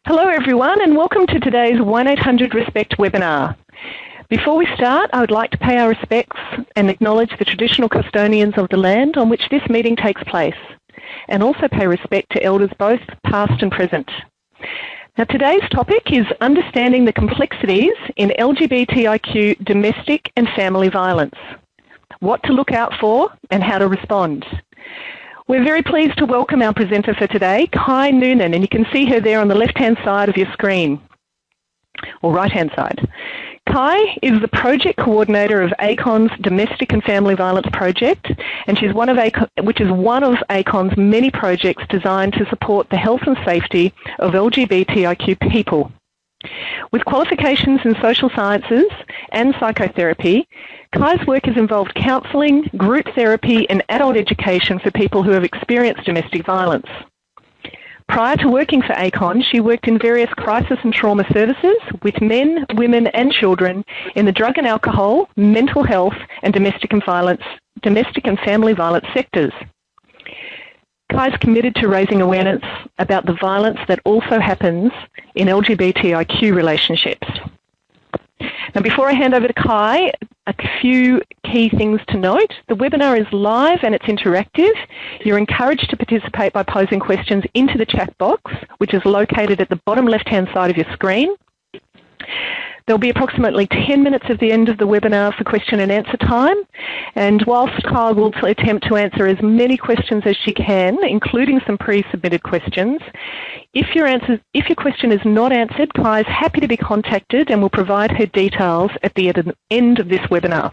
Hello everyone and welcome to today's 1-800-RESPECT webinar. Before we start, I would like to pay our respects and acknowledge the traditional custodians of the land on which this meeting takes place, and also pay respect to elders both past and present. Now today's topic is understanding the complexities in LGBTIQ domestic and family violence, what to look out for and how to respond. We're very pleased to welcome our presenter for today, Kai Noonan, and you can see her there on the left-hand side of your screen, or right-hand side. Kai is the project coordinator of ACON's Domestic and Family Violence Project, and she's which is one of ACON's many projects designed to support the health and safety of LGBTIQ people. With qualifications in social sciences and psychotherapy, Kai's work has involved counselling, group therapy and adult education for people who have experienced domestic violence. Prior to working for ACON, she worked in various crisis and trauma services with men, women and children in the drug and alcohol, mental health and domestic and family violence sectors. Kai's committed to raising awareness about the violence that also happens in LGBTIQ relationships. Now, before I hand over to Kai, a few key things to note. The webinar is live and it's interactive. You're encouraged to participate by posing questions into the chat box, which is located at the bottom left-hand side of your screen. There'll be approximately 10 minutes at the end of the webinar for question and answer time. And whilst Kai will attempt to answer as many questions as she can, including some pre-submitted questions, if your question is not answered, Kai is happy to be contacted and will provide her details at the end of this webinar.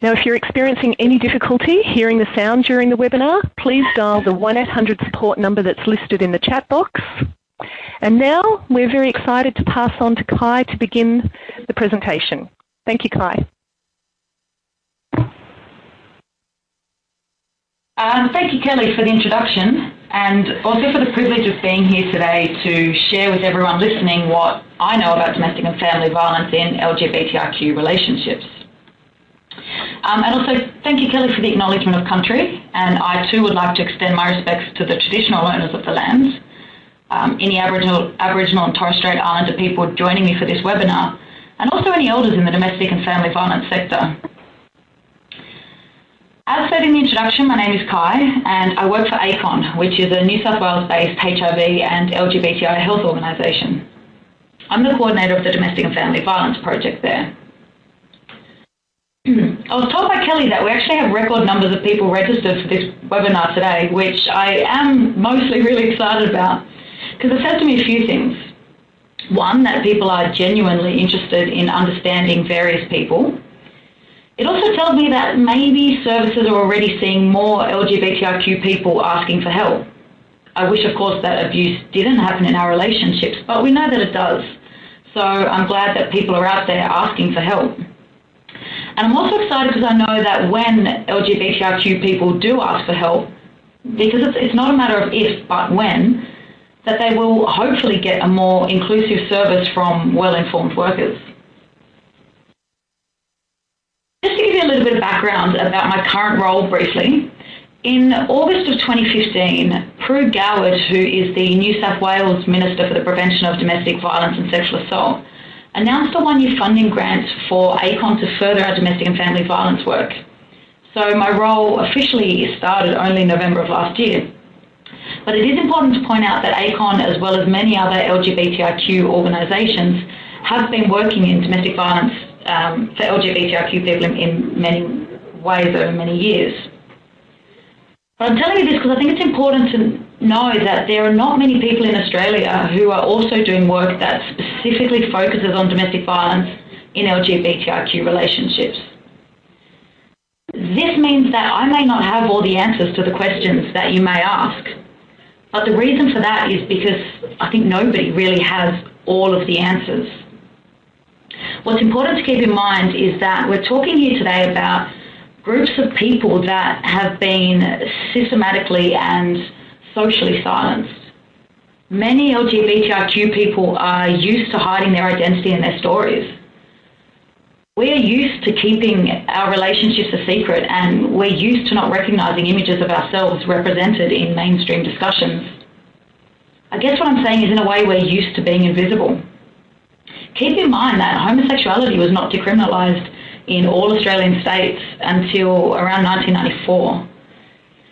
Now, if you're experiencing any difficulty hearing the sound during the webinar, please dial the 1-800 support number that's listed in the chat box. And now we're very excited to pass on to Kai to begin the presentation. Thank you, Kai. Thank you, Kelly, for the introduction and also for the privilege of being here today to share with everyone listening what I know about domestic and family violence in LGBTIQ relationships. And also thank you, Kelly, for the acknowledgement of country, and I too would like to extend my respects to the traditional owners of the lands, any Aboriginal and Torres Strait Islander people joining me for this webinar, and also any elders in the domestic and family violence sector. As said in the introduction, my name is Kai and I work for ACON, which is a New South Wales-based HIV and LGBTI health organisation. I'm the coordinator of the Domestic and Family Violence Project there. I was told by Kelly that we actually have record numbers of people registered for this webinar today, which I am mostly really excited about, because it says to me a few things. One, that people are genuinely interested in understanding various people. It also tells me that maybe services are already seeing more LGBTIQ people asking for help. I wish, of course, that abuse didn't happen in our relationships, but we know that it does. So I'm glad that people are out there asking for help. And I'm also excited because I know that when LGBTIQ people do ask for help, because it's not a matter of if, but when, that they will hopefully get a more inclusive service from well-informed workers. Just to give you a little bit of background about my current role briefly, in August of 2015, Prue Goward, who is the New South Wales Minister for the Prevention of Domestic Violence and Sexual Assault, announced a one-year funding grant for ACON to further our domestic and family violence work. So my role officially started only in November of last year. But it is important to point out that ACON, as well as many other LGBTIQ organisations, have been working in domestic violence for LGBTIQ people in many ways over many years. But I'm telling you this because I think it's important to know that there are not many people in Australia who are also doing work that specifically focuses on domestic violence in LGBTIQ relationships. This means that I may not have all the answers to the questions that you may ask, but the reason for that is because I think nobody really has all of the answers. What's important to keep in mind is that we're talking here today about groups of people that have been systematically and socially silenced. Many LGBTIQ people are used to hiding their identity and their stories. We're used to keeping our relationships a secret, and we're used to not recognizing images of ourselves represented in mainstream discussions. I guess what I'm saying is, in a way, we're used to being invisible. Keep in mind that homosexuality was not decriminalised in all Australian states until around 1994,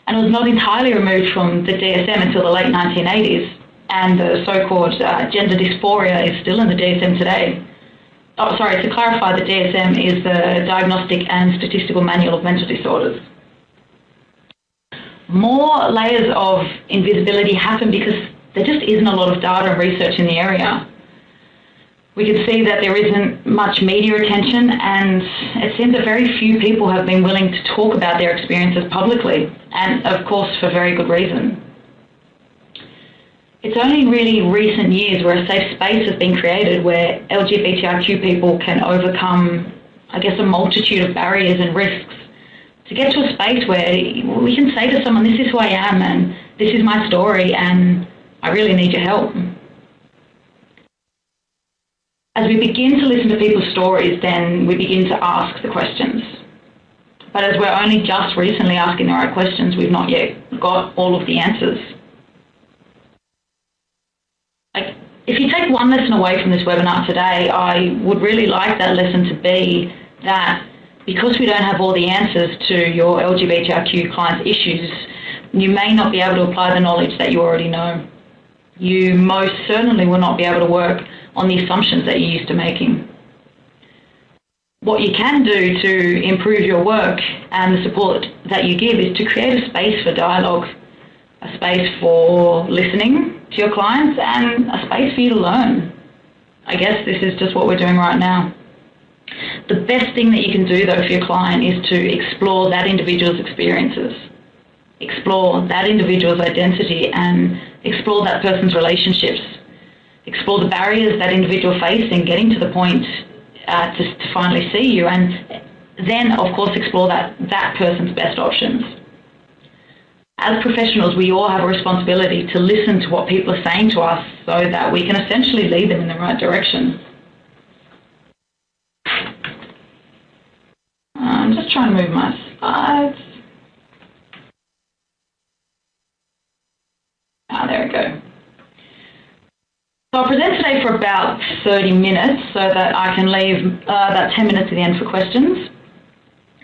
and it was not entirely removed from the DSM until the late 1980s, and the so-called gender dysphoria is still in the DSM today. Oh, sorry, to clarify, the DSM is the Diagnostic and Statistical Manual of Mental Disorders. More layers of invisibility happen because there just isn't a lot of data and research in the area. We can see that there isn't much media attention, and it seems that very few people have been willing to talk about their experiences publicly, and of course for very good reason. It's only in really recent years where a safe space has been created where LGBTIQ people can overcome, I guess, a multitude of barriers and risks to get to a space where we can say to someone, this is who I am and this is my story and I really need your help. As we begin to listen to people's stories, then we begin to ask the questions. But as we're only just recently asking the right questions, we've not yet got all of the answers. If you take one lesson away from this webinar today, I would really like that lesson to be that because we don't have all the answers to your LGBTIQ clients' issues, you may not be able to apply the knowledge that you already know. You most certainly will not be able to work on the assumptions that you're used to making. What you can do to improve your work and the support that you give is to create a space for dialogue, a space for listening to your clients, and a space for you to learn. I guess this is just what we're doing right now. The best thing that you can do, though, for your client is to explore that individual's experiences, explore that individual's identity, and explore that person's relationships, explore the barriers that individual faced in getting to the point to finally see you, and then, of course, explore that person's best options. As professionals, we all have a responsibility to listen to what people are saying to us so that we can essentially lead them in the right direction. I'm just trying to move my slides. There we go. So I'll present today for about 30 minutes so that I can leave about 10 minutes at the end for questions.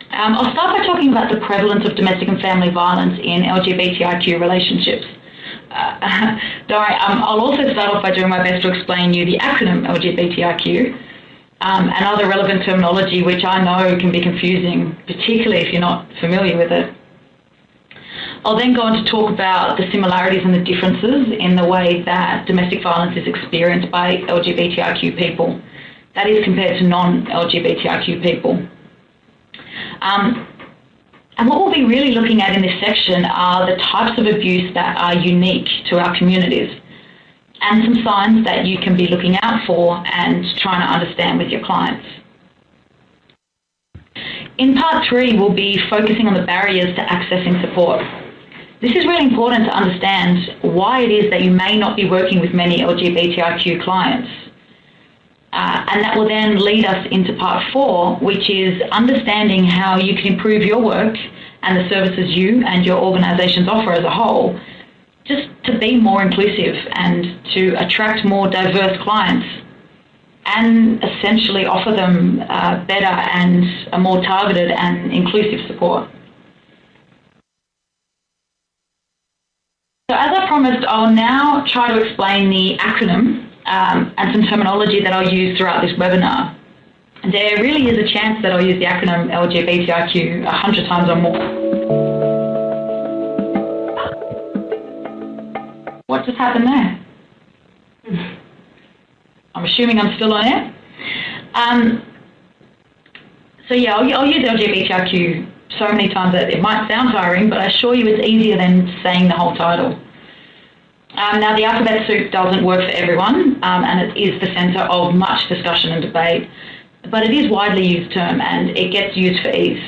I'll start by talking about the prevalence of domestic and family violence in LGBTIQ relationships. I'll also start off by doing my best to explain you the acronym LGBTIQ and other relevant terminology, which I know can be confusing, particularly if you're not familiar with it. I'll then go on to talk about the similarities and the differences in the way that domestic violence is experienced by LGBTIQ people, that is compared to non-LGBTIQ people. And what we'll be really looking at in this section are the types of abuse that are unique to our communities and some signs that you can be looking out for and trying to understand with your clients. In part 3, we'll be focusing on the barriers to accessing support. This is really important to understand why it is that you may not be working with many LGBTIQ clients. And that will then lead us into part 4, which is understanding how you can improve your work and the services you and your organisations offer as a whole, just to be more inclusive and to attract more diverse clients and essentially offer them better and a more targeted and inclusive support. So as I promised, I'll now try to explain the acronym and some terminology that I'll use throughout this webinar. There really is a chance that I'll use the acronym LGBTIQ 100 times or more. What just happened there? I'm assuming I'm still on air. So yeah, I'll use LGBTIQ so many times that it might sound tiring, but I assure you it's easier than saying the whole title. Now, the alphabet soup doesn't work for everyone, and it is the centre of much discussion and debate, but it is a widely used term and it gets used for ease.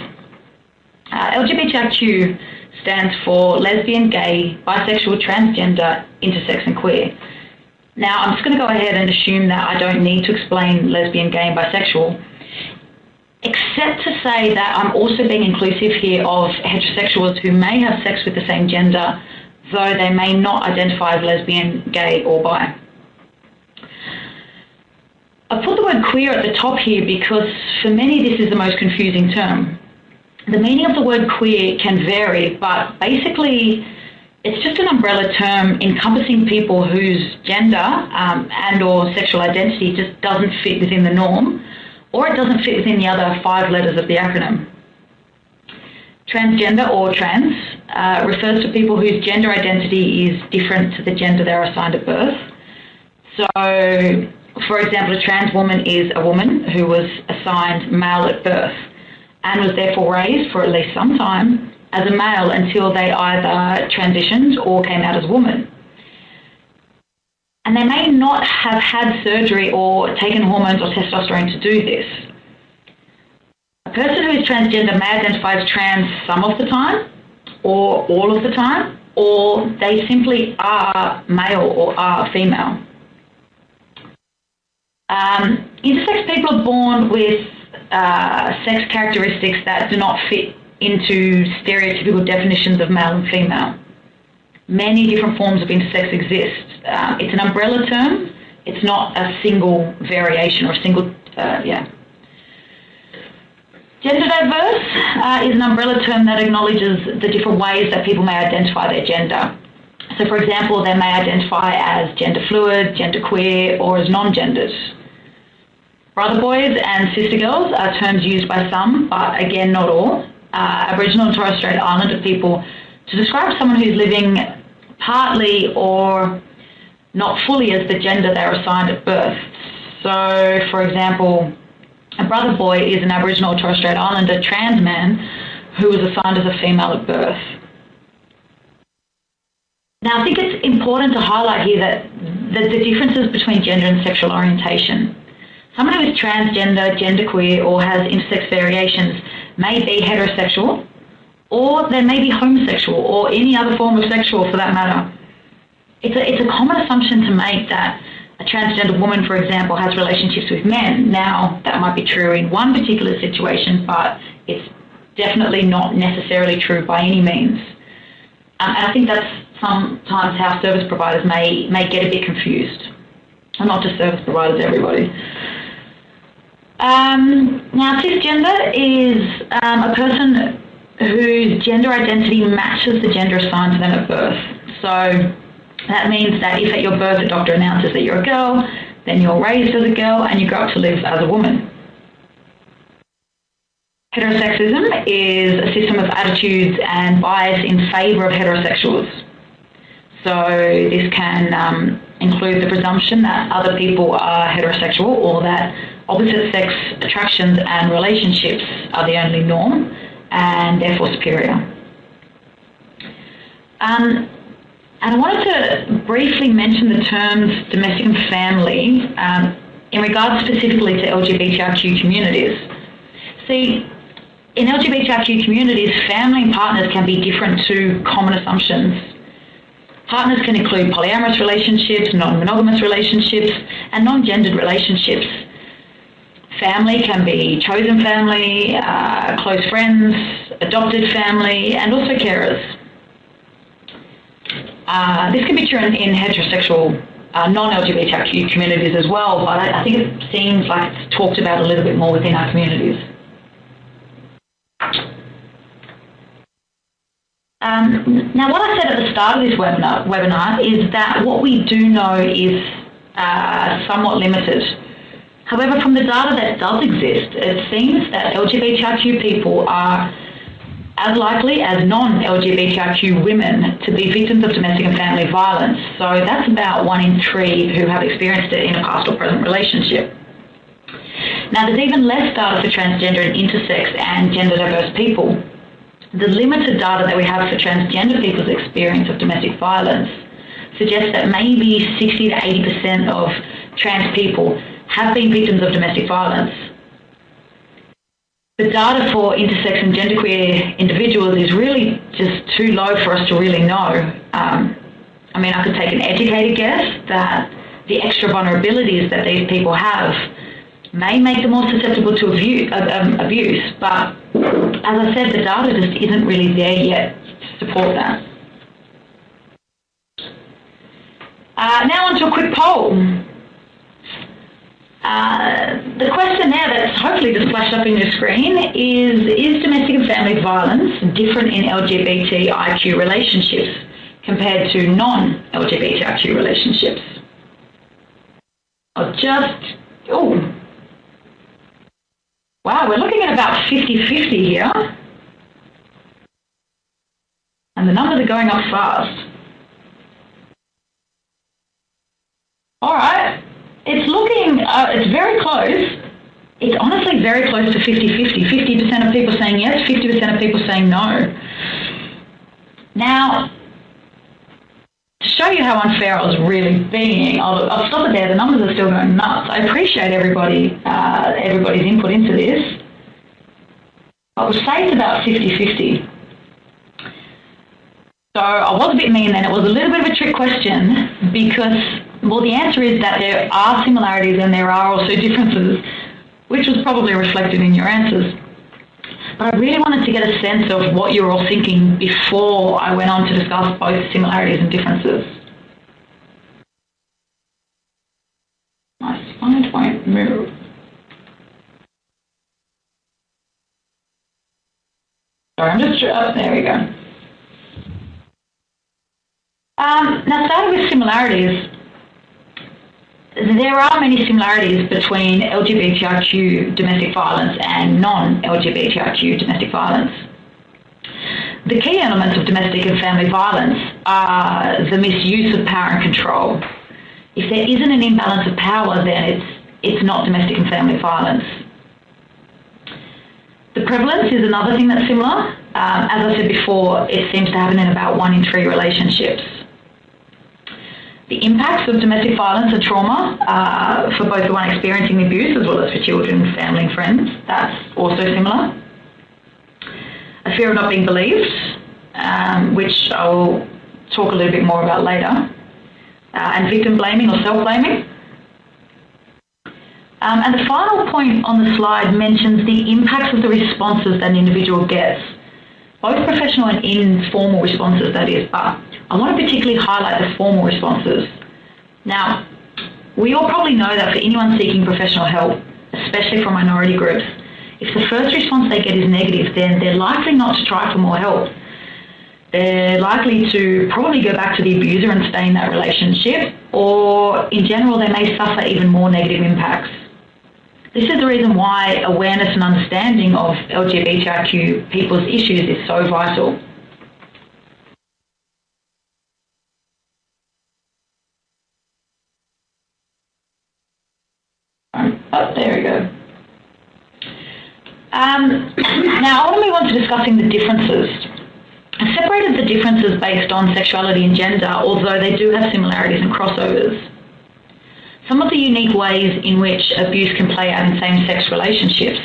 LGBTIQ stands for lesbian, gay, bisexual, transgender, intersex and queer. Now, I'm just going to go ahead and assume that I don't need to explain lesbian, gay and bisexual, except to say that I'm also being inclusive here of heterosexuals who may have sex with the same gender though they may not identify as lesbian, gay, or bi. I put the word queer at the top here because for many this is the most confusing term. The meaning of the word queer can vary, but basically it's just an umbrella term encompassing people whose gender and or sexual identity just doesn't fit within the norm, or it doesn't fit within the other 5 letters of the acronym. Transgender or trans refers to people whose gender identity is different to the gender they're assigned at birth. So, for example, a trans woman is a woman who was assigned male at birth and was therefore raised for at least some time as a male until they either transitioned or came out as a woman. And they may not have had surgery or taken hormones or testosterone to do this. A person who is transgender may identify as trans some of the time, or all of the time, or they simply are male or are female. Intersex people are born with sex characteristics that do not fit into stereotypical definitions of male and female. Many different forms of intersex exist. It's an umbrella term. It's not a single variation or a single, Gender diverse is an umbrella term that acknowledges the different ways that people may identify their gender. So, for example, they may identify as gender fluid, gender queer, or as non-gendered. Brother boys and sister girls are terms used by some, but again, not all. Aboriginal and Torres Strait Islander people to describe someone who's living partly or not fully as the gender they're assigned at birth. So, for example, a brother boy is an Aboriginal or Torres Strait Islander trans man who was assigned as a female at birth. Now, I think it's important to highlight here that the differences between gender and sexual orientation. Someone who is transgender, genderqueer, or has intersex variations may be heterosexual, or they may be homosexual, or any other form of sexual for that matter. It's a common assumption to make that a transgender woman, for example, has relationships with men. Now, that might be true in one particular situation, but it's definitely not necessarily true by any means. And I think that's sometimes how service providers may get a bit confused. And not just service providers, everybody. Now, cisgender is a person whose gender identity matches the gender assigned to them at birth. So that means that if at your birth a doctor announces that you're a girl, then you're raised as a girl and you grow up to live as a woman. Heterosexism is a system of attitudes and bias in favour of heterosexuals. So this can include the presumption that other people are heterosexual or that opposite sex attractions and relationships are the only norm and therefore superior. And I wanted to briefly mention the terms domestic and family in regards specifically to LGBTIQ communities. See, in LGBTIQ communities, family and partners can be different to common assumptions. Partners can include polyamorous relationships, non-monogamous relationships, and non-gendered relationships. Family can be chosen family, close friends, adopted family, and also carers. This can be true in heterosexual, non-LGBTIQ communities as well, but I think it seems like it's talked about a little bit more within our communities. Now, what I said at the start of this webinar is that what we do know is somewhat limited. However, from the data that does exist, it seems that LGBTIQ people are as likely as non-LGBTIQ women to be victims of domestic and family violence. So that's about 1 in 3 who have experienced it in a past or present relationship. Now, there's even less data for transgender and intersex and gender diverse people. The limited data that we have for transgender people's experience of domestic violence suggests that maybe 60 to 80% of trans people have been victims of domestic violence. The data for intersex and genderqueer individuals is really just too low for us to really know. I mean, I could take an educated guess that the extra vulnerabilities that these people have may make them more susceptible to abuse, but as I said, the data just isn't really there yet to support that. Now on to a quick poll. The question there that's hopefully just flashed up in your screen is domestic and family violence different in LGBTIQ relationships compared to non-LGBTIQ relationships? Wow, we're looking at about 50-50 here. And the numbers are going up fast. All right. It's looking, it's very close. It's honestly very close to 50-50. 50% of people saying yes, 50% of people saying no. Now, to show you how unfair I was really being, I'll stop it there. The numbers are still going nuts. I appreciate everybody's input into this. I would say it's about 50-50. So I was a bit mean then. It was a little bit of a trick question because, well, the answer is that there are similarities and there are also differences, which was probably reflected in your answers. But I really wanted to get a sense of what you were all thinking before I went on to discuss both similarities and differences. My slide won't move. Sorry, I'm just, there we go. Now, starting with similarities, there are many similarities between LGBTIQ domestic violence and non-LGBTIQ domestic violence. The key elements of domestic and family violence are the misuse of power and control. If there isn't an imbalance of power, then it's not domestic and family violence. The prevalence is another thing that's similar. As I said before, it seems to happen in about 1 in 3 relationships. The impacts of domestic violence and trauma for both the one experiencing the abuse as well as for children, family and friends, that's also similar. A fear of not being believed, which I'll talk a little bit more about later, and victim blaming or self-blaming. And the final point on the slide mentions the impacts of the responses that an individual gets, both professional and informal responses, that is, but I want to particularly highlight the formal responses. Now, we all probably know that for anyone seeking professional help, especially from minority groups, if the first response they get is negative, then they're likely not to try for more help. They're likely to probably go back to the abuser and stay in that relationship, or in general, they may suffer even more negative impacts. This is the reason why awareness and understanding of LGBTIQ people's issues is so vital. Oh, there we go. Now, I want to move on to discussing the differences. I've separated the differences based on sexuality and gender, although they do have similarities and crossovers. Some of the unique ways in which abuse can play out in same-sex relationships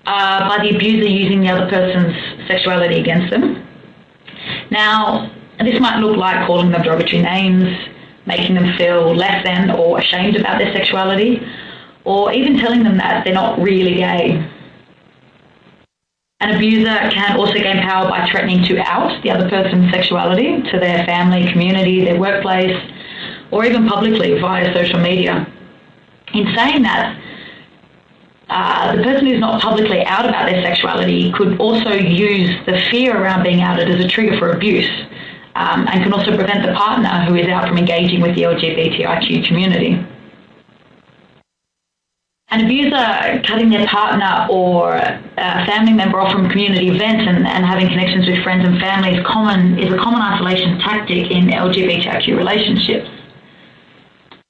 are by the abuser using the other person's sexuality against them. Now, this might look like calling them derogatory names, making them feel less than or ashamed about their sexuality, or even telling them that they're not really gay. An abuser can also gain power by threatening to out the other person's sexuality to their family, community, their workplace, or even publicly via social media. In saying that, the person who's not publicly out about their sexuality could also use the fear around being outed as a trigger for abuse, and can also prevent the partner who is out from engaging with the LGBTIQ community. An abuser cutting their partner or a family member off from community events and having connections with friends and family is a common isolation tactic in LGBTIQ relationships.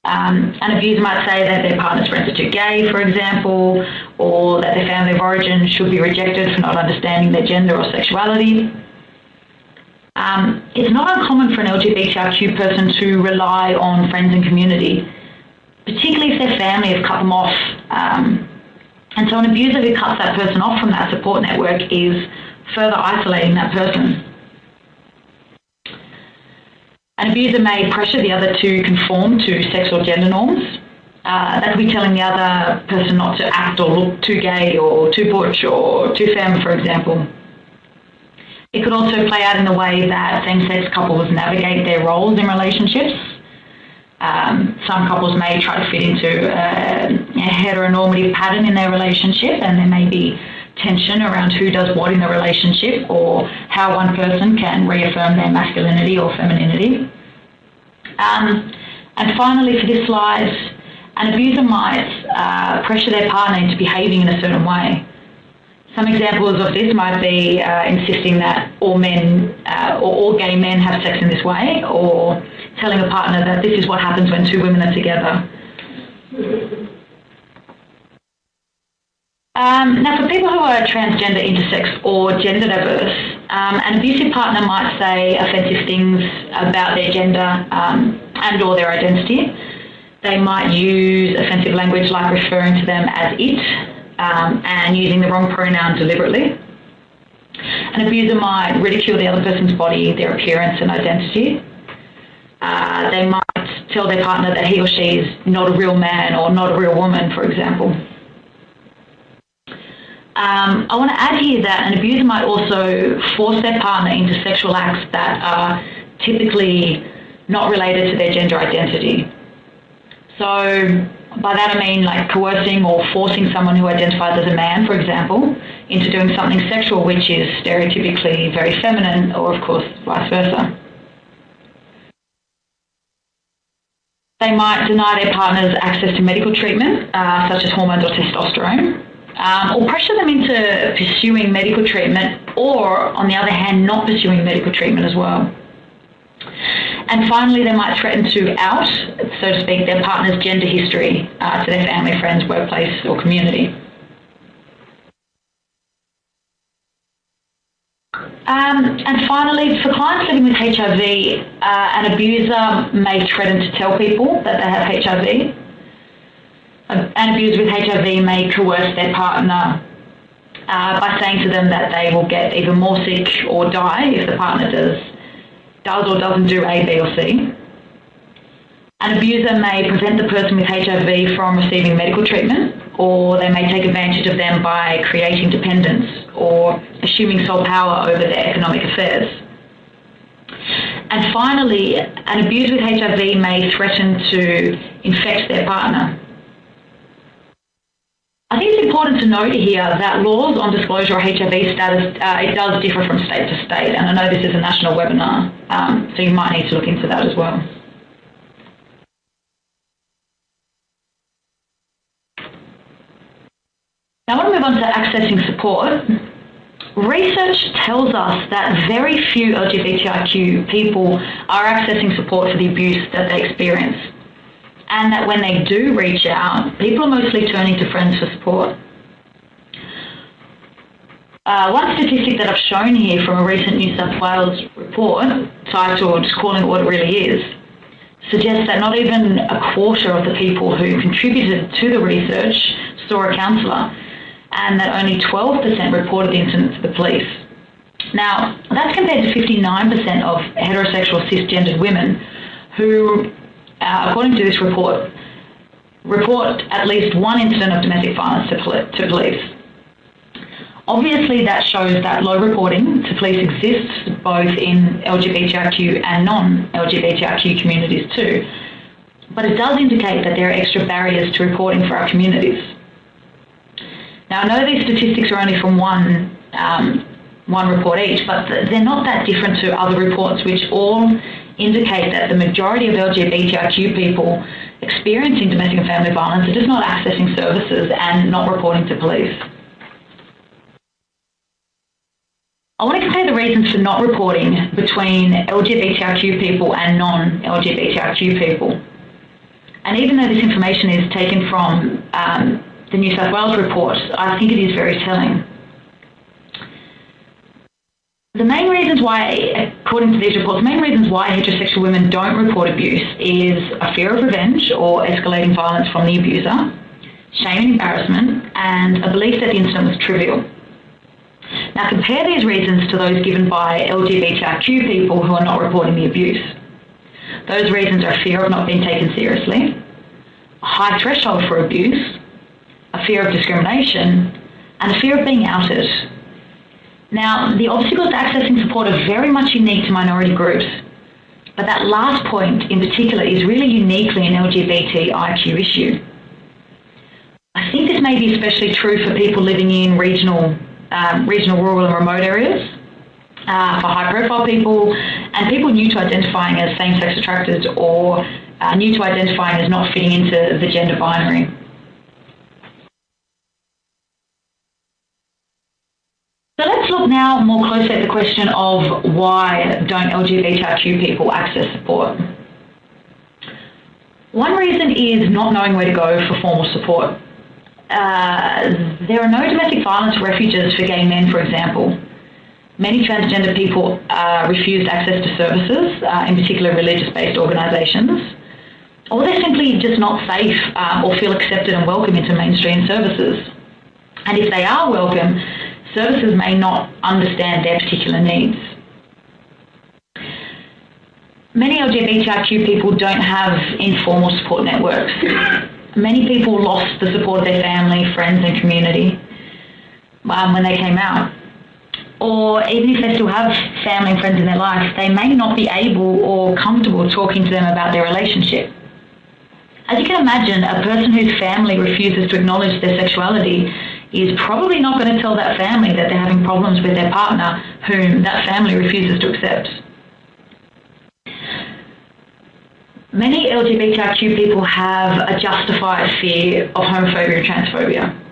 An abuser might say that their partner's friends are too gay, for example, or that their family of origin should be rejected for not understanding their gender or sexuality. It's not uncommon for an LGBTIQ person to rely on friends and community, particularly if their family has cut them off. And so an abuser who cuts that person off from that support network is further isolating that person. An abuser may pressure the other to conform to sex or gender norms. That could be telling the other person not to act or look too gay or too butch or too femme, for example. It could also play out in the way that same-sex couples navigate their roles in relationships. Some couples may try to fit into a heteronormative pattern in their relationship, and there may be tension around who does what in the relationship or how one person can reaffirm their masculinity or femininity. And finally, for this slide, an abuser might pressure their partner into behaving in a certain way. Some examples of this might be insisting that all men or all gay men have sex in this way, or telling a partner that this is what happens when two women are together. Now, for people who are transgender, intersex, or gender diverse, an abusive partner might say offensive things about their gender and or their identity. They might use offensive language like referring to them as it and using the wrong pronoun deliberately. An abuser might ridicule the other person's body, their appearance and identity. They might tell their partner that he or she is not a real man or not a real woman, for example. I want to add here that an abuser might also force their partner into sexual acts that are typically not related to their gender identity. So by that I mean like coercing or forcing someone who identifies as a man, for example, into doing something sexual which is stereotypically very feminine, or of course vice versa. They might deny their partners access to medical treatment, such as hormones or testosterone, or pressure them into pursuing medical treatment, or, on the other hand, not pursuing medical treatment as well. And finally, they might threaten to out, so to speak, their partner's gender history to their family, friends, workplace, or community. And finally, for clients living with HIV, an abuser may threaten to tell people that they have HIV. An abuser with HIV may coerce their partner by saying to them that they will get either more sick or die if the partner does or doesn't do A, B, or C. An abuser may prevent the person with HIV from receiving medical treatment, or they may take advantage of them by creating dependence or assuming sole power over their economic affairs. And finally, an abuser with HIV may threaten to infect their partner. I think it's important to note here that laws on disclosure of HIV status, it does differ from state to state, and I know this is a national webinar, so you might need to look into that as well. Now I want to move on to accessing support. Research tells us that very few LGBTIQ people are accessing support for the abuse that they experience, and that when they do reach out, people are mostly turning to friends for support. One statistic that I've shown here from a recent New South Wales report titled "Calling It What It Really Is" suggests that not even a quarter of the people who contributed to the research saw a counsellor, and that only 12% reported the incident to the police. Now, that's compared to 59% of heterosexual cisgendered women who, according to this report at least one incident of domestic violence to police. Obviously, that shows that low reporting to police exists both in LGBTIQ and non-LGBTIQ communities too, but it does indicate that there are extra barriers to reporting for our communities. Now, I know these statistics are only from one report each, but they're not that different to other reports which all indicate that the majority of LGBTIQ people experiencing domestic and family violence are just not accessing services and not reporting to police. I want to compare the reasons for not reporting between LGBTIQ people and non-LGBTIQ people. And even though this information is taken from the New South Wales report, I think it is very telling. The main reasons why, according to these reports, the main reasons why heterosexual women don't report abuse is a fear of revenge or escalating violence from the abuser, shame and embarrassment, and a belief that the incident was trivial. Now compare these reasons to those given by LGBTIQ people who are not reporting the abuse. Those reasons are a fear of not being taken seriously, a high threshold for abuse, a fear of discrimination, and a fear of being outed. Now, the obstacles to accessing support are very much unique to minority groups. But that last point in particular is really uniquely an LGBTIQ issue. I think this may be especially true for people living in regional, rural and remote areas, for high-profile people, and people new to identifying as same-sex attracted or new to identifying as not fitting into the gender binary. So let's look now more closely at the question of why don't LGBTIQ people access support. One reason is not knowing where to go for formal support. There are no domestic violence refuges for gay men, for example. Many transgender people refused access to services, in particular religious-based organisations, or they're simply just not safe or feel accepted and welcome into mainstream services. And if they are welcome, services may not understand their particular needs. Many LGBTIQ people don't have informal support networks. Many people lost the support of their family, friends and community when they came out. Or even if they still have family and friends in their life, they may not be able or comfortable talking to them about their relationship. As you can imagine, a person whose family refuses to acknowledge their sexuality is probably not going to tell that family that they're having problems with their partner whom that family refuses to accept. Many LGBTIQ people have a justified fear of homophobia and transphobia.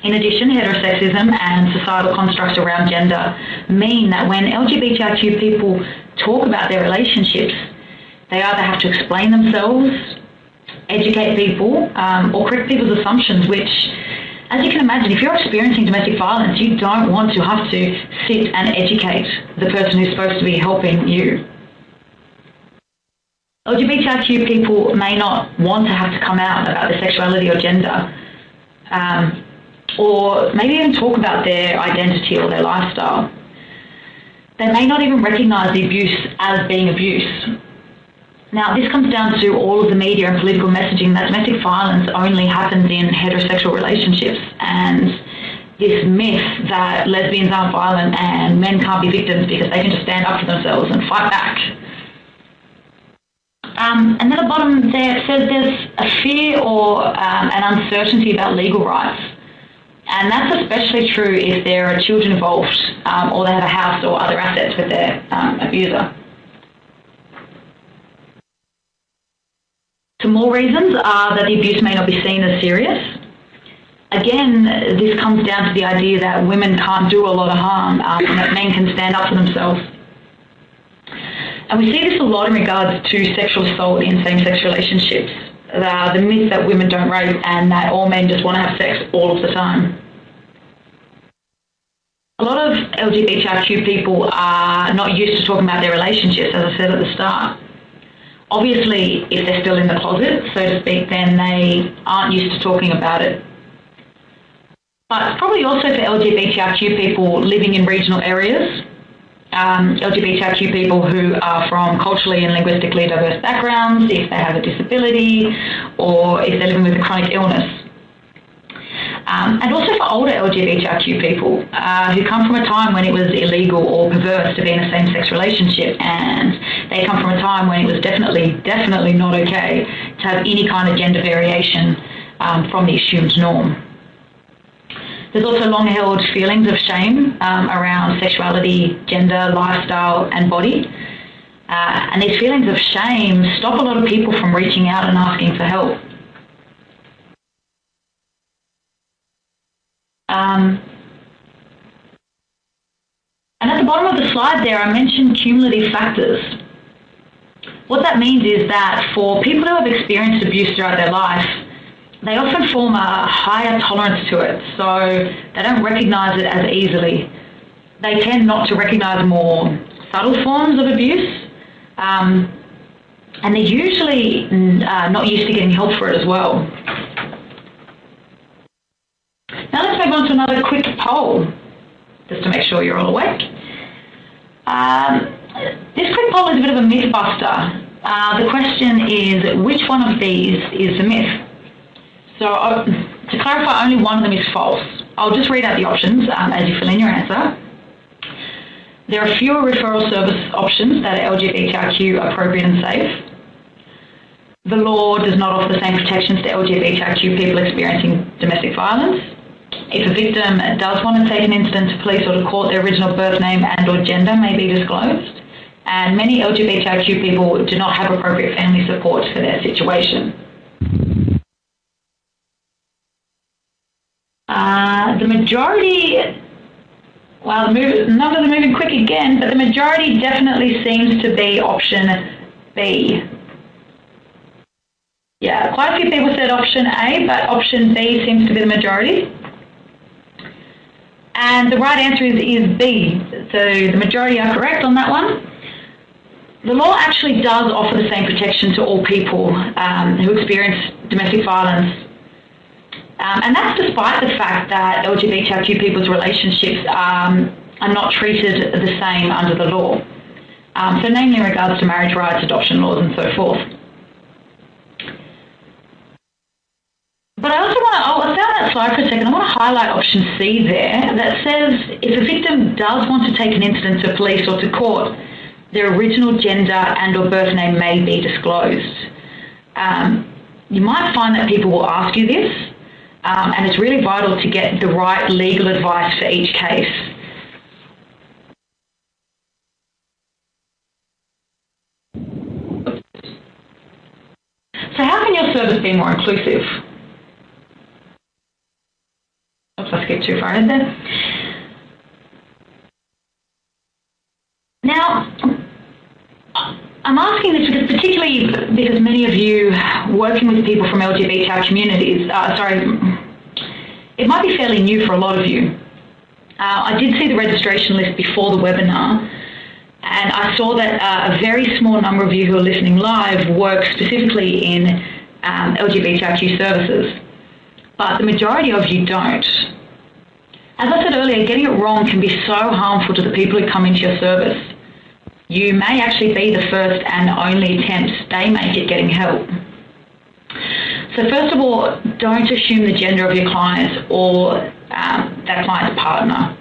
In addition, heterosexism and societal constructs around gender mean that when LGBTIQ people talk about their relationships, they either have to explain themselves, educate people, or correct people's assumptions, which, as you can imagine, if you're experiencing domestic violence, you don't want to have to sit and educate the person who's supposed to be helping you. LGBTIQ people may not want to have to come out about their sexuality or gender, or maybe even talk about their identity or their lifestyle. They may not even recognise the abuse as being abuse. Now, this comes down to all of the media and political messaging that domestic violence only happens in heterosexual relationships, and this myth that lesbians aren't violent and men can't be victims because they can just stand up for themselves and fight back. And then at the bottom there it says there's a fear or an uncertainty about legal rights. And that's especially true if there are children involved or they have a house or other assets with their abuser. Some more reasons are that the abuse may not be seen as serious. Again, this comes down to the idea that women can't do a lot of harm and that men can stand up for themselves. And we see this a lot in regards to sexual assault in same-sex relationships. The myth that women don't rape and that all men just want to have sex all of the time. A lot of LGBTIQ people are not used to talking about their relationships, as I said at the start. Obviously, if they're still in the closet, so to speak, then they aren't used to talking about it. But probably also for LGBTIQ people living in regional areas, LGBTIQ people who are from culturally and linguistically diverse backgrounds, if they have a disability, or if they're living with a chronic illness. And also for older LGBTIQ people who come from a time when it was illegal or perverse to be in a same-sex relationship, and they come from a time when it was definitely not okay to have any kind of gender variation from the assumed norm. There's also long-held feelings of shame around sexuality, gender, lifestyle, and body. And these feelings of shame stop a lot of people from reaching out and asking for help. And at the bottom of the slide there, I mentioned cumulative factors. What that means is that for people who have experienced abuse throughout their life, they often form a higher tolerance to it, so they don't recognise it as easily. They tend not to recognise more subtle forms of abuse, and they're usually not used to getting help for it as well. Now let's move on to another quick poll, just to make sure you're all awake. This quick poll is a bit of a myth buster. The question is, which one of these is the myth? So to clarify, only one of them is false. I'll just read out the options as you fill in your answer. There are fewer referral service options that are LGBTIQ appropriate and safe. The law does not offer the same protections to LGBTIQ people experiencing domestic violence. If a victim does want to take an incident to police or to court, their original birth name and or gender may be disclosed. And many LGBTIQ people do not have appropriate family support for their situation. The majority, well, numbers are moving quick again, but the majority definitely seems to be option B. Yeah, quite a few people said option A, but option B seems to be the majority. And the right answer is B. So the majority are correct on that one. The law actually does offer the same protection to all people who experience domestic violence. And that's despite the fact that LGBTIQ people's relationships are not treated the same under the law. So namely in regards to marriage rights, adoption laws, and so forth. But I also I'll stay on that slide for a second. I want to highlight option C there that says if a victim does want to take an incident to police or to court, their original gender and or birth name may be disclosed. You might find that people will ask you this, and it's really vital to get the right legal advice for each case. So how can your service be more inclusive? Oops, I skipped too far ahead there. Now, I'm asking this because particularly because many of you working with people from LGBTI communities, it might be fairly new for a lot of you. I did see the registration list before the webinar, and I saw that a very small number of you who are listening live work specifically in LGBTIQ services, but the majority of you don't. As I said earlier, getting it wrong can be so harmful to the people who come into your service. You may actually be the first and only attempt they make at getting help. So first of all, don't assume the gender of your client or that client's partner.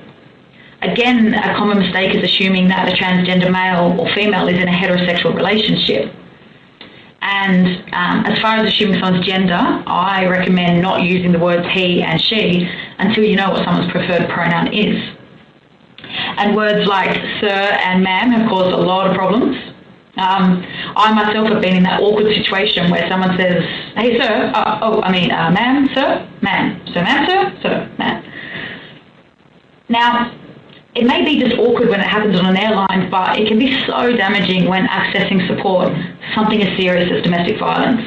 Again, a common mistake is assuming that a transgender male or female is in a heterosexual relationship. And as far as assuming someone's gender, I recommend not using the words he and she until you know what someone's preferred pronoun is. And words like sir and ma'am have caused a lot of problems. I myself have been in that awkward situation where someone says, hey sir, ma'am, sir, ma'am, so ma'am, sir, ma'am. Now, it may be just awkward when it happens on an airline, but it can be so damaging when accessing support, something as serious as domestic violence.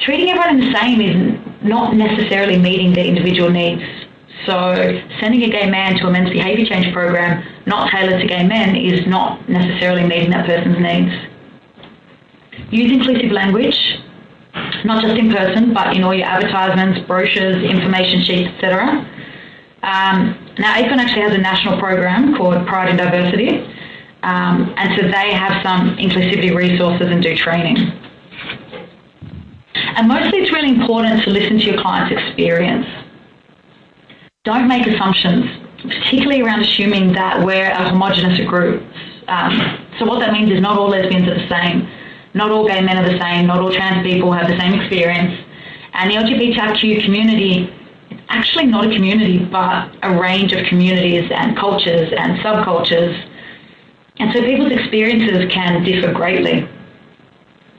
Treating everyone the same is not necessarily meeting their individual needs. So sending a gay man to a men's behaviour change program not tailored to gay men is not necessarily meeting that person's needs. Use inclusive language, not just in person, but in all your advertisements, brochures, information sheets, etc. Now, ACON actually has a national program called Pride in Diversity, and so they have some inclusivity resources and do training. And mostly it's really important to listen to your client's experience. Don't make assumptions, particularly around assuming that we're a homogenous group. So what that means is not all lesbians are the same, not all gay men are the same, not all trans people have the same experience, and the LGBTIQ community is actually not a community, but a range of communities and cultures and subcultures, and so people's experiences can differ greatly.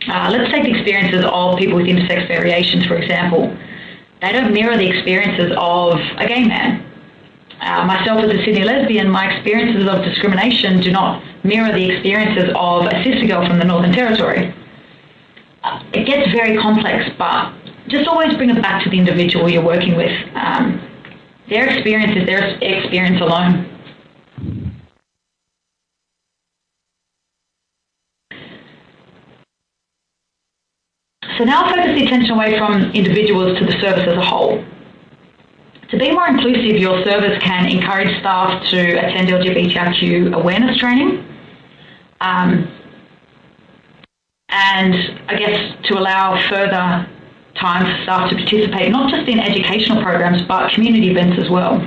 Let's take the experiences of people with intersex variations, for example. They don't mirror the experiences of a gay man. Myself as a Sydney lesbian, my experiences of discrimination do not mirror the experiences of a sister girl from the Northern Territory. It gets very complex, but just always bring it back to the individual you're working with. Their experience is their experience alone. So now I'll focus the attention away from individuals to the service as a whole. To be more inclusive, your service can encourage staff to attend LGBTIQ awareness training, and I guess to allow further time for staff to participate not just in educational programs but community events as well.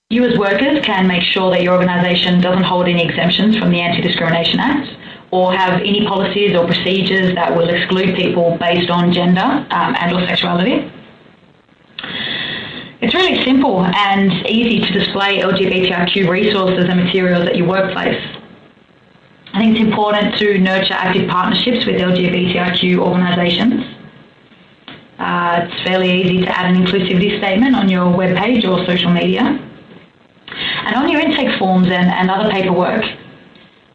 You as workers can make sure that your organisation doesn't hold any exemptions from the Anti-Discrimination Act or have any policies or procedures that will exclude people based on gender and or sexuality. It's really simple and easy to display LGBTIQ resources and materials at your workplace. I think it's important to nurture active partnerships with LGBTIQ organisations. It's fairly easy to add an inclusivity statement on your webpage or social media. And on your intake forms and other paperwork,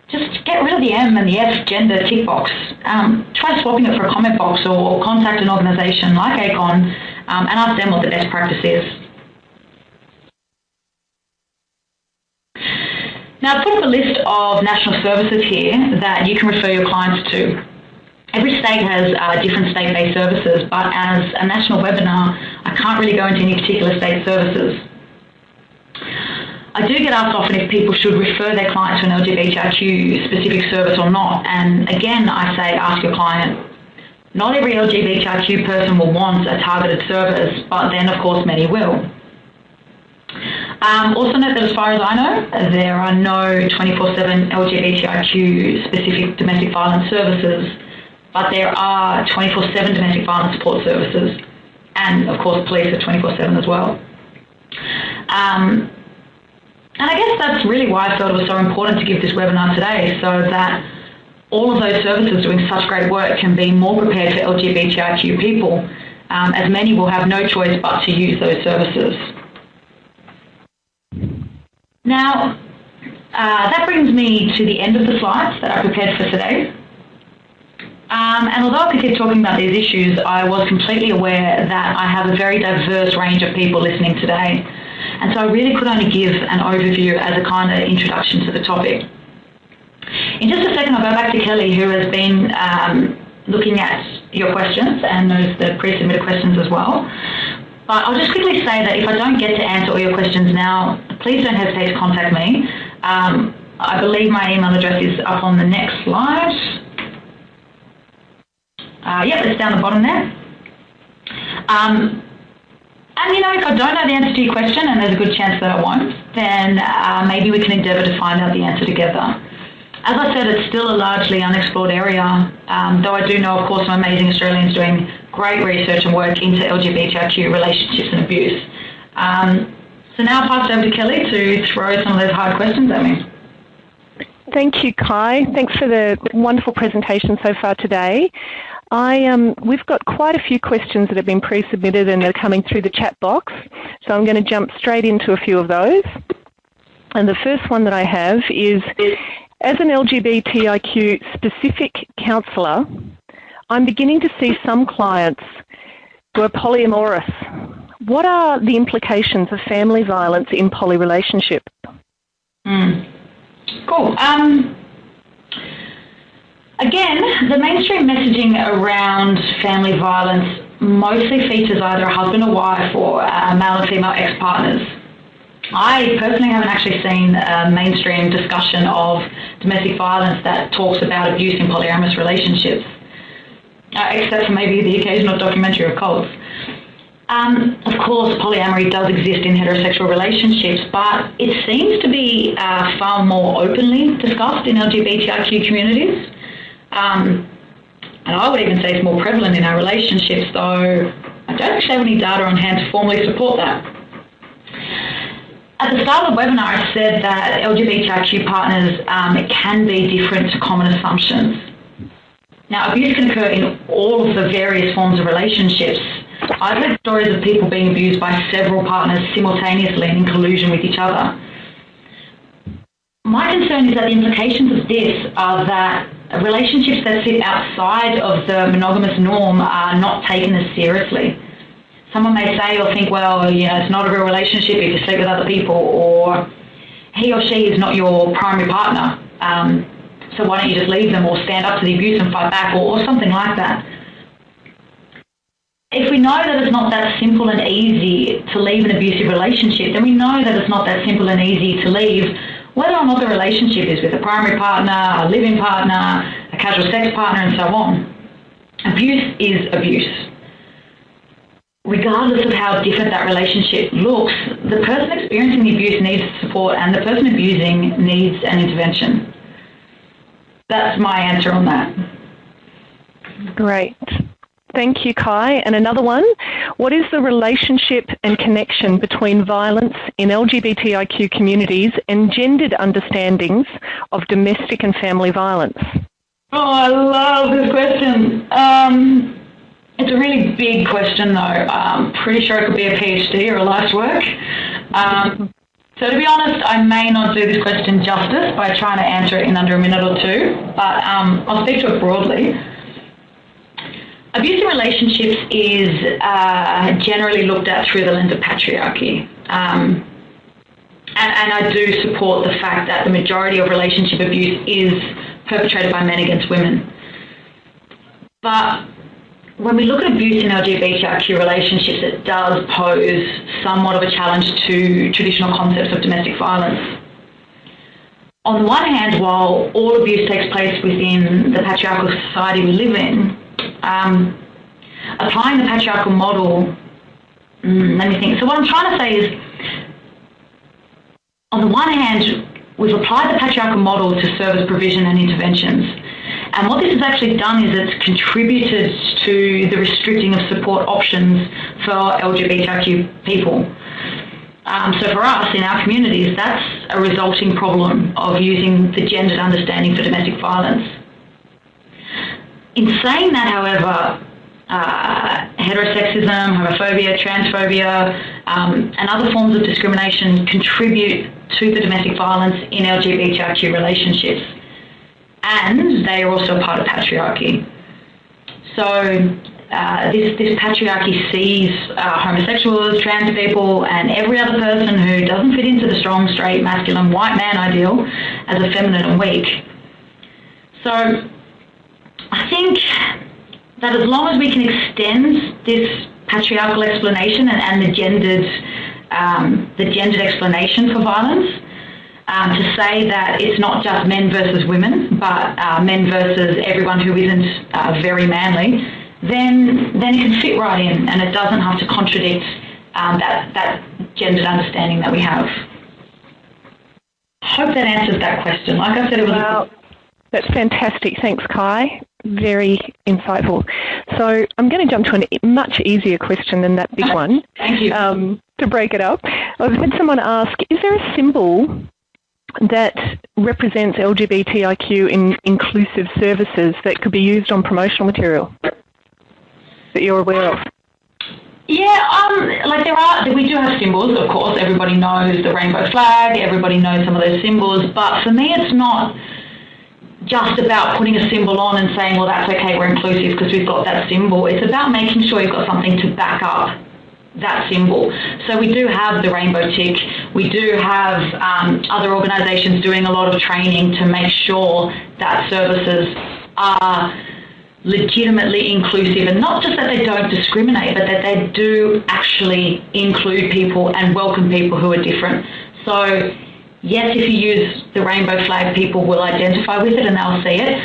just get rid of the M and the F gender tick box. Try swapping it for a comment box or contact an organisation like ACON and ask them what the best practice is. Now, I've put up a list of national services here that you can refer your clients to. Every state has different state-based services, but as a national webinar, I can't really go into any particular state services. I do get asked often if people should refer their client to an LGBTIQ specific service or not, and again, I say ask your client. Not every LGBTIQ person will want a targeted service, but then of course many will. Also note that as far as I know, there are no 24/7 LGBTIQ specific domestic violence services, but there are 24/7 domestic violence support services, and of course police are 24/7 as well. And I guess that's really why I felt it was so important to give this webinar today, so that all of those services doing such great work can be more prepared for LGBTIQ people, as many will have no choice but to use those services. Now, that brings me to the end of the slides that I prepared for today. And although I could keep talking about these issues, I was completely aware that I have a very diverse range of people listening today. And so I really could only give an overview as a kind of introduction to the topic. In just a second, I'll go back to Kelly, who has been looking at your questions and knows the pre-submitted questions as well. But I'll just quickly say that if I don't get to answer all your questions now, please don't hesitate to contact me. I believe my email address is up on the next slide. Yep, it's down the bottom there. And you know, if I don't know the answer to your question, and there's a good chance that I won't, then maybe we can endeavour to find out the answer together. As I said, it's still a largely unexplored area, though I do know, of course, some amazing Australians doing great research and work into LGBTIQ relationships and abuse. So now I'll pass it over to Kelly to throw some of those hard questions at me. Thank you, Kai. Thanks for the wonderful presentation so far today. We've got quite a few questions that have been pre-submitted and they're coming through the chat box, so I'm going to jump straight into a few of those. And the first one that I have is, as an LGBTIQ specific counsellor, I'm beginning to see some clients who are polyamorous. What are the implications of family violence in poly relationship? Cool. Again, the mainstream messaging around family violence mostly features either a husband or wife or male and female ex-partners. I personally haven't actually seen a mainstream discussion of domestic violence that talks about abuse in polyamorous relationships, except for maybe the occasional documentary of cults. Of course, polyamory does exist in heterosexual relationships, but it seems to be far more openly discussed in LGBTIQ communities. And I would even say it's more prevalent in our relationships, though I don't actually have any data on hand to formally support that. At the start of the webinar, I said that LGBTIQ partners can be different to common assumptions. Now, abuse can occur in all of the various forms of relationships. I've heard stories of people being abused by several partners simultaneously and in collusion with each other. My concern is that the implications of this are that relationships that sit outside of the monogamous norm are not taken as seriously. Someone may say or think, well, you know, it's not a real relationship if you sleep with other people, or he or she is not your primary partner, so why don't you just leave them or stand up to the abuse and fight back, or something like that. If we know that it's not that simple and easy to leave an abusive relationship, then we know that it's not that simple and easy to leave whether or not the relationship is with a primary partner, a living partner, a casual sex partner, and so on. Abuse is abuse. regardless of how different that relationship looks, the person experiencing the abuse needs support and the person abusing needs an intervention. That's my answer on that. Great. Thank you, Kai. And another one, what is the relationship and connection between violence in LGBTIQ communities and gendered understandings of domestic and family violence? Oh, I love this question. It's a really big question, though. I'm pretty sure it could be a PhD or a life's work. So to be honest, I may not do this question justice by trying to answer it in under a minute or two, but I'll speak to it broadly. Abusive relationships is generally looked at through the lens of patriarchy. And I do support the fact that the majority of relationship abuse is perpetrated by men against women. But when we look at abuse in LGBTIQ relationships, it does pose somewhat of a challenge to traditional concepts of domestic violence. On the one hand, while all abuse takes place within the patriarchal society we live in, applying the patriarchal model, let me think. So what I'm trying to say is, on the one hand, we've applied the patriarchal model to serve as provision and interventions. And what this has actually done is it's contributed to the restricting of support options for LGBTIQ people. So for us, in our communities, that's a resulting problem of using the gendered understanding for domestic violence. In saying that, however, heterosexism, homophobia, transphobia, and other forms of discrimination contribute to the domestic violence in LGBTIQ relationships. And they are also part of patriarchy. So this patriarchy sees homosexuals, trans people, and every other person who doesn't fit into the strong, straight, masculine, white man ideal as effeminate and weak. So I think that as long as we can extend this patriarchal explanation and the gendered explanation for violence, to say that it's not just men versus women, but men versus everyone who isn't very manly, then it can fit right in, and it doesn't have to contradict that gendered understanding that we have. Hope that answers that question. Like I said, it was wow. That's fantastic. Thanks, Kai. Very insightful. So I'm going to jump to a much easier question than that big one. Thank you. To break it up, I've had someone ask, is there a symbol that represents LGBTIQ in inclusive services that could be used on promotional material that you're aware of? Yeah, we do have symbols, of course. Everybody knows the rainbow flag, everybody knows some of those symbols, but for me it's not just about putting a symbol on and saying, well, that's okay, we're inclusive because we've got that symbol. It's about making sure you've got something to back up that symbol. So we do have the rainbow tick. We do have other organisations doing a lot of training to make sure that services are legitimately inclusive, and not just that they don't discriminate, but that they do actually include people and welcome people who are different. So yes, if you use the rainbow flag, people will identify with it and they'll see it,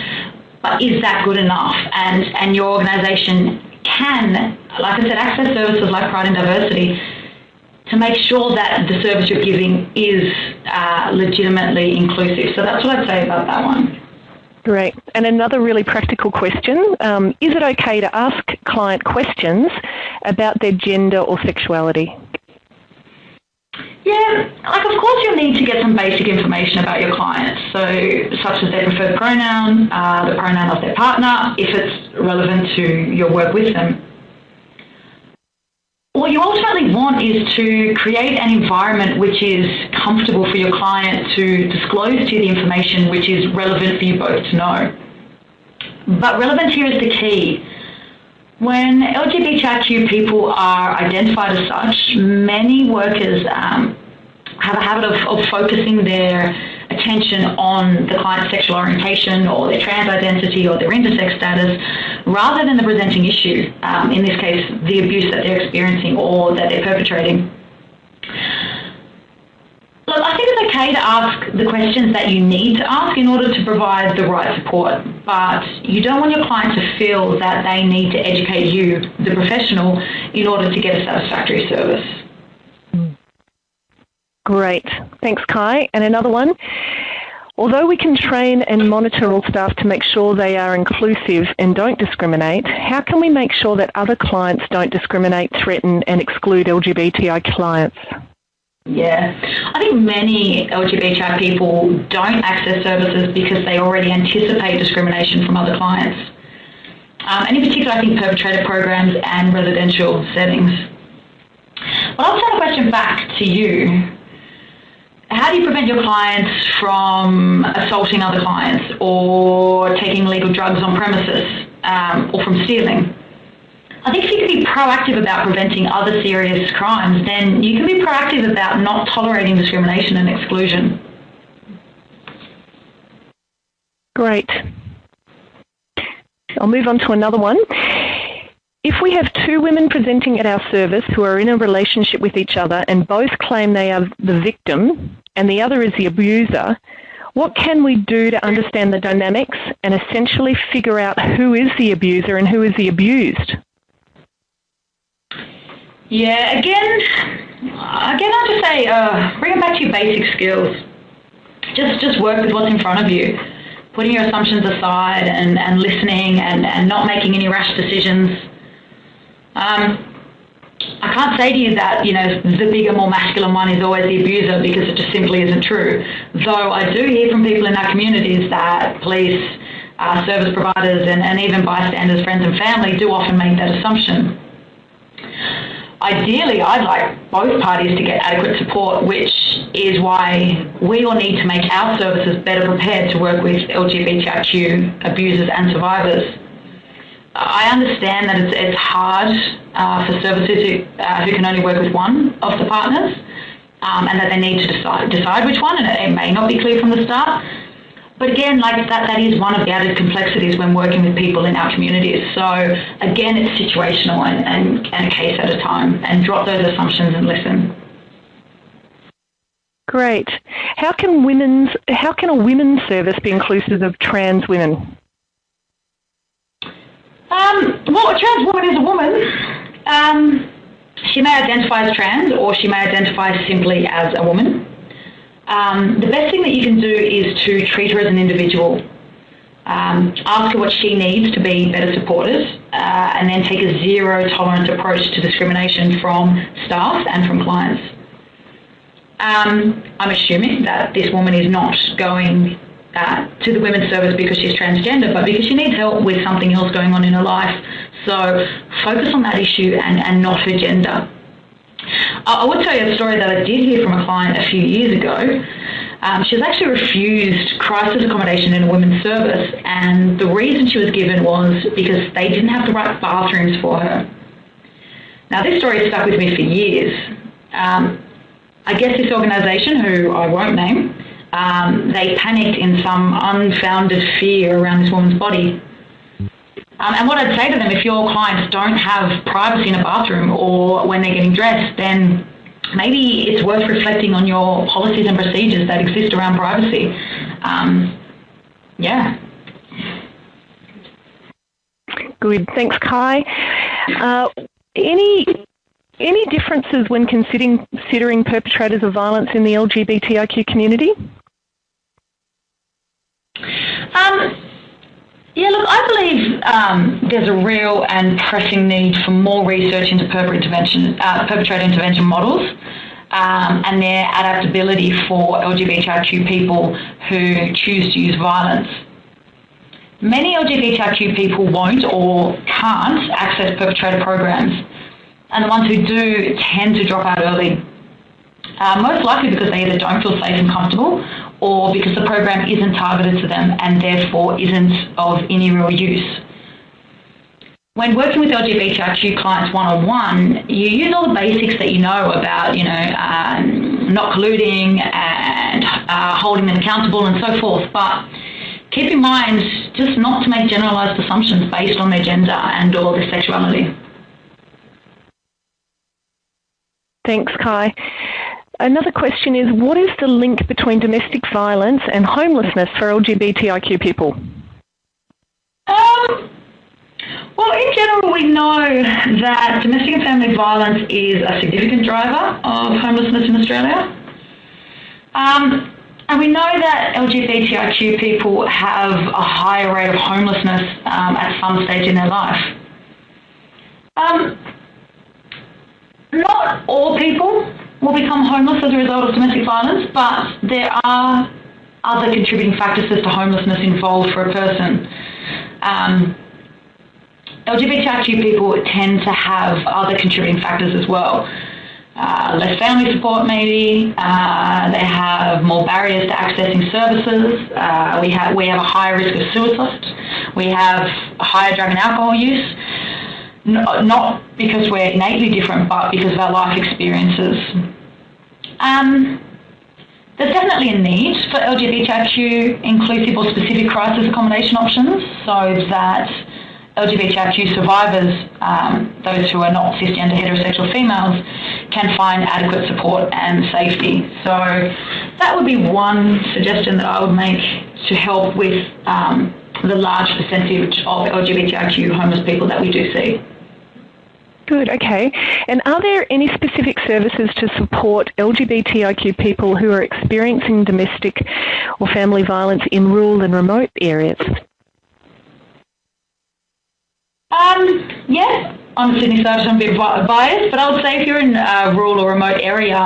but is that good enough? And your organisation can, like I said, access services like Pride and Diversity to make sure that the service you're giving is legitimately inclusive. So that's what I'd say about that one. Great. And another really practical question, is it okay to ask client questions about their gender or sexuality? Yeah, of course you'll need to get some basic information about your clients, so such as their preferred pronoun, the pronoun of their partner, if it's relevant to your work with them. What you ultimately want is to create an environment which is comfortable for your client to disclose to you the information which is relevant for you both to know. But relevance here is the key. When LGBTIQ people are identified as such, many workers have a habit of focusing their attention on the client's sexual orientation or their trans identity or their intersex status rather than the presenting issue, in this case, the abuse that they're experiencing or that they're perpetrating. Look, Look, I think it's okay to ask the questions that you need to ask in order to provide the right support, but you don't want your client to feel that they need to educate you, the professional, in order to get a satisfactory service. Great. Thanks, Kai. And another one. Although we can train and monitor all staff to make sure they are inclusive and don't discriminate, how can we make sure that other clients don't discriminate, threaten and exclude LGBTI clients? Yeah, I think many LGBTI people don't access services because they already anticipate discrimination from other clients. And in particular, I think perpetrator programs and residential settings. But I'll turn the question back to you. How do you prevent your clients from assaulting other clients or taking illegal drugs on premises or from stealing? I think if you can be proactive about preventing other serious crimes, then you can be proactive about not tolerating discrimination and exclusion. Great. I'll move on to another one. If we have two women presenting at our service who are in a relationship with each other and both claim they are the victim and the other is the abuser, what can we do to understand the dynamics and essentially figure out who is the abuser and who is the abused? Yeah, again, I'll just say, bring it back to your basic skills. Just work with what's in front of you, putting your assumptions aside and listening and not making any rash decisions. I can't say to you that, the bigger, more masculine one is always the abuser because it just simply isn't true. Though I do hear from people in our communities that police, service providers and even bystanders, friends and family do often make that assumption. Ideally, I'd like both parties to get adequate support, which is why we all need to make our services better prepared to work with LGBTIQ abusers and survivors. I understand that it's hard for services who can only work with one of the partners and that they need to decide which one, and it may not be clear from the start. But again, that is one of the added complexities when working with people in our communities. So again, it's situational and a case at a time, and drop those assumptions and listen. Great. How can a women's service be inclusive of trans women? Well, a trans woman is a woman. She may identify as trans or she may identify simply as a woman. The best thing that you can do is to treat her as an individual. Ask her what she needs to be better supported, and then take a zero-tolerance approach to discrimination from staff and from clients. I'm assuming that this woman is not going to the women's service because she's transgender, but because she needs help with something else going on in her life. So focus on that issue and not her gender. I would tell you a story that I did hear from a client a few years ago. She was actually refused crisis accommodation in a women's service, and the reason she was given was because they didn't have the right bathrooms for her. Now, this story stuck with me for years. I guess this organisation, who I won't name, they panicked in some unfounded fear around this woman's body. And what I'd say to them, if your clients don't have privacy in a bathroom or when they're getting dressed, then maybe it's worth reflecting on your policies and procedures that exist around privacy. Yeah. Good. Thanks, Kai. Any differences when considering perpetrators of violence in the LGBTIQ community? Yeah, look, I believe there's a real and pressing need for more research into perpetrator intervention models and their adaptability for LGBTIQ people who choose to use violence. Many LGBTIQ people won't or can't access perpetrator programs, and the ones who do tend to drop out early, most likely because they either don't feel safe and comfortable or because the program isn't targeted to them and therefore isn't of any real use. When working with LGBTIQ clients one-on-one, you use all the basics that you know about, not colluding and holding them accountable and so forth, but keep in mind just not to make generalised assumptions based on their gender and or their sexuality. Thanks, Kai. Another question is, what is the link between domestic violence and homelessness for LGBTIQ people? Well, in general, we know that domestic and family violence is a significant driver of homelessness in Australia. And we know that LGBTIQ people have a higher rate of homelessness at some stage in their life. Not all people will become homeless as a result of domestic violence, but there are other contributing factors as to homelessness involved for a person. LGBTIQ people tend to have other contributing factors as well. Less family support maybe, they have more barriers to accessing services, we have a higher risk of suicide, we have a higher drug and alcohol use, not because we're innately different, but because of our life experiences. There's definitely a need for LGBTIQ inclusive or specific crisis accommodation options so that LGBTIQ survivors, those who are not cisgender heterosexual females, can find adequate support and safety. So that would be one suggestion that I would make to help with the large percentage of LGBTIQ homeless people that we do see. Good, okay. And are there any specific services to support LGBTIQ people who are experiencing domestic or family violence in rural and remote areas? Yeah, on the Sydney side, I'm a bit biased, but I would say if you're in a rural or remote area,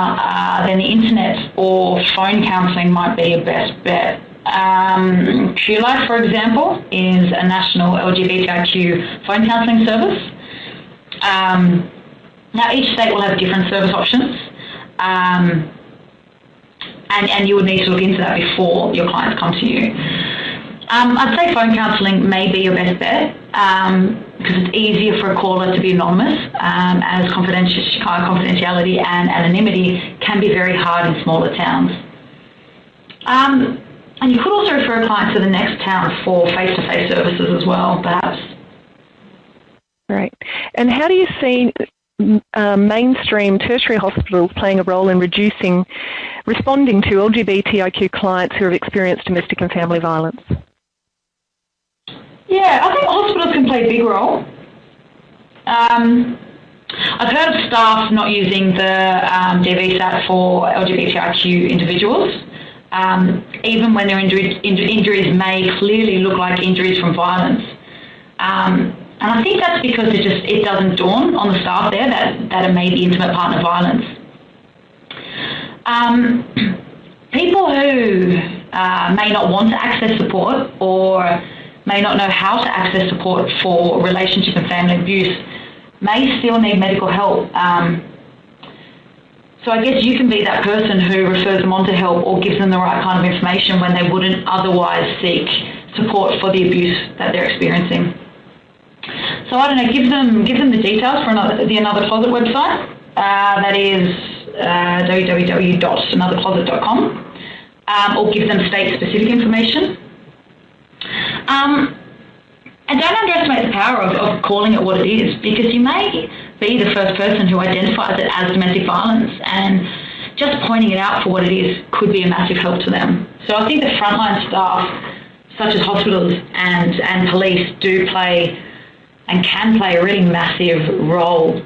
then the internet or phone counselling might be your best bet. QLife, for example, is a national LGBTIQ phone counselling service. Now, each state will have different service options, and you would need to look into that before your clients come to you. I'd say phone counselling may be your best bet because it's easier for a caller to be anonymous, as confidentiality and anonymity can be very hard in smaller towns. And you could also refer a client to the next town for face-to-face services as well, perhaps. Right. And how do you see mainstream tertiary hospitals playing a role in responding to LGBTIQ clients who have experienced domestic and family violence? Yeah, I think hospitals can play a big role. I've heard of staff not using the DVSAT for LGBTIQ individuals, even when their injuries may clearly look like injuries from violence. And I think that's because it doesn't dawn on the staff there that it may be intimate partner violence. People who may not want to access support or may not know how to access support for relationship and family abuse may still need medical help. So I guess you can be that person who refers them on to help or gives them the right kind of information when they wouldn't otherwise seek support for the abuse that they're experiencing. So I don't know, give them the details for the Another Closet website. That is www.anothercloset.com, or give them state-specific information. And don't underestimate the power of calling it what it is, because you may be the first person who identifies it as domestic violence, and just pointing it out for what it is could be a massive help to them. So I think the frontline staff, such as hospitals and police, do play and can play a really massive role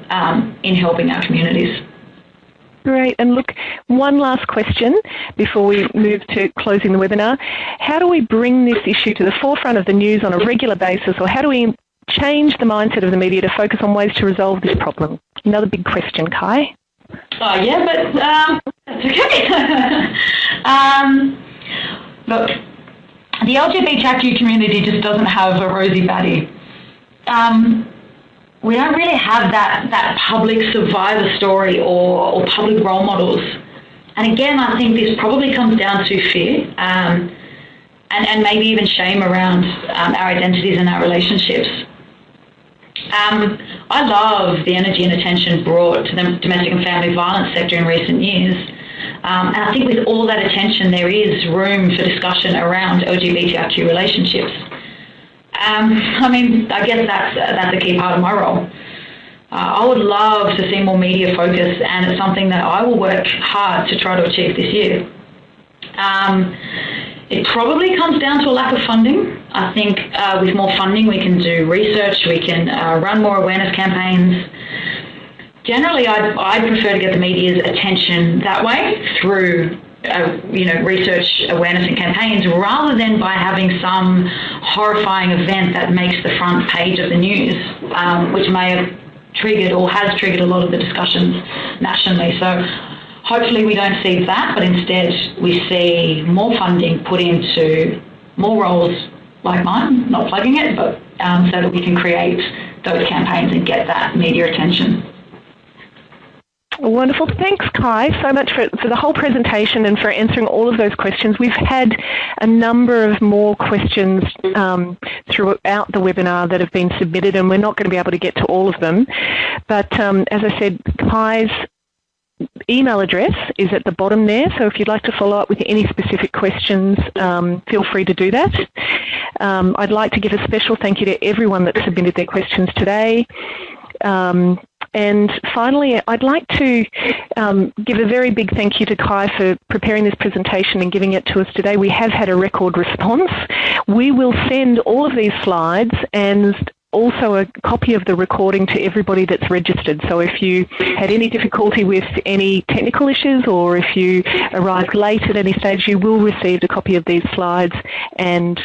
in helping our communities. Great. And look, one last question before we move to closing the webinar. How do we bring this issue to the forefront of the news on a regular basis, or how do we change the mindset of the media to focus on ways to resolve this problem? Another big question, Kai. Oh, yeah, but that's okay. Look, the LGBTIQ community just doesn't have a rosy baddie. We don't really have that public survivor story or public role models. And again, I think this probably comes down to fear and maybe even shame around our identities and our relationships. I love the energy and attention brought to the domestic and family violence sector in recent years. And I think with all that attention, there is room for discussion around LGBTIQ relationships. I mean, I guess that's a key part of my role. I would love to see more media focus, and it's something that I will work hard to try to achieve this year. It probably comes down to a lack of funding. I think with more funding we can do research, we can run more awareness campaigns. Generally, I'd prefer to get the media's attention that way through research, awareness and campaigns, rather than by having some horrifying event that makes the front page of the news, which may have triggered or has triggered a lot of the discussions nationally. So hopefully we don't see that, but instead we see more funding put into more roles like mine, not plugging it, but so that we can create those campaigns and get that media attention. Wonderful. Thanks, Kai, so much for the whole presentation and for answering all of those questions. We've had a number of more questions throughout the webinar that have been submitted, and we're not going to be able to get to all of them. But as I said, Kai's email address is at the bottom there, so if you'd like to follow up with any specific questions, feel free to do that. I'd like to give a special thank you to everyone that submitted their questions today. And finally, I'd like to give a very big thank you to Kai for preparing this presentation and giving it to us today. We have had a record response. We will send all of these slides and also a copy of the recording to everybody that's registered. So if you had any difficulty with any technical issues, or if you arrived late at any stage, you will receive a copy of these slides and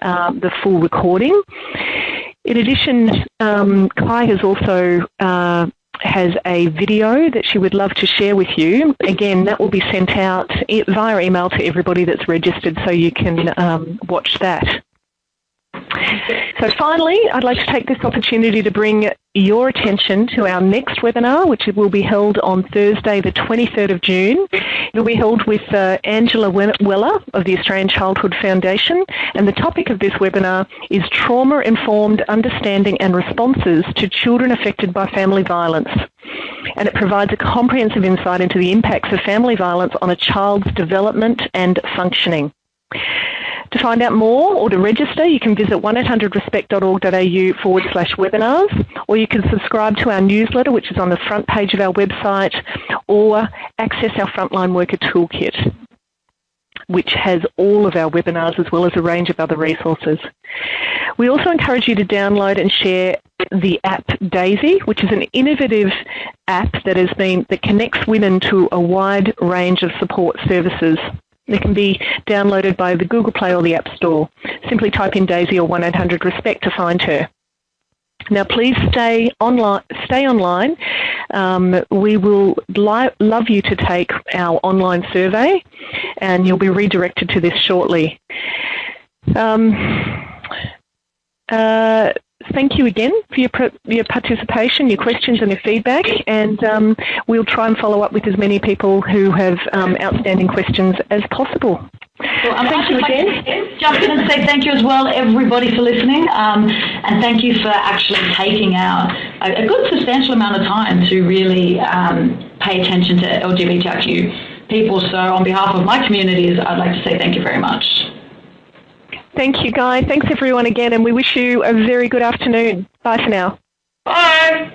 the full recording. In addition, Kai has also has a video that she would love to share with you. Again, that will be sent out via email to everybody that's registered, so you can watch that. So finally, I'd like to take this opportunity to bring your attention to our next webinar, which will be held on Thursday, the 23rd of June. It will be held with Angela Weller of the Australian Childhood Foundation, and the topic of this webinar is Trauma-Informed Understanding and Responses to Children Affected by Family Violence. And it provides a comprehensive insight into the impacts of family violence on a child's development and functioning. To find out more or to register, you can visit 1800respect.org.au/webinars, or you can subscribe to our newsletter, which is on the front page of our website, or access our Frontline Worker Toolkit, which has all of our webinars as well as a range of other resources. We also encourage you to download and share the app Daisy, which is an innovative app that connects women to a wide range of support services. It can be downloaded by the Google Play or the App Store. Simply type in Daisy or 1800RESPECT to find her. Now, please stay online. We will love you to take our online survey, and you'll be redirected to this shortly. Thank you again for your participation, your questions and your feedback, and we'll try and follow up with as many people who have outstanding questions as possible. Well, thank you again. Jump in and say thank you as well, everybody, for listening, and thank you for actually taking out a good substantial amount of time to really pay attention to LGBTIQ people. So on behalf of my communities, I'd like to say thank you very much. Thank you, Guy. Thanks, everyone, again, and we wish you a very good afternoon. Bye for now. Bye.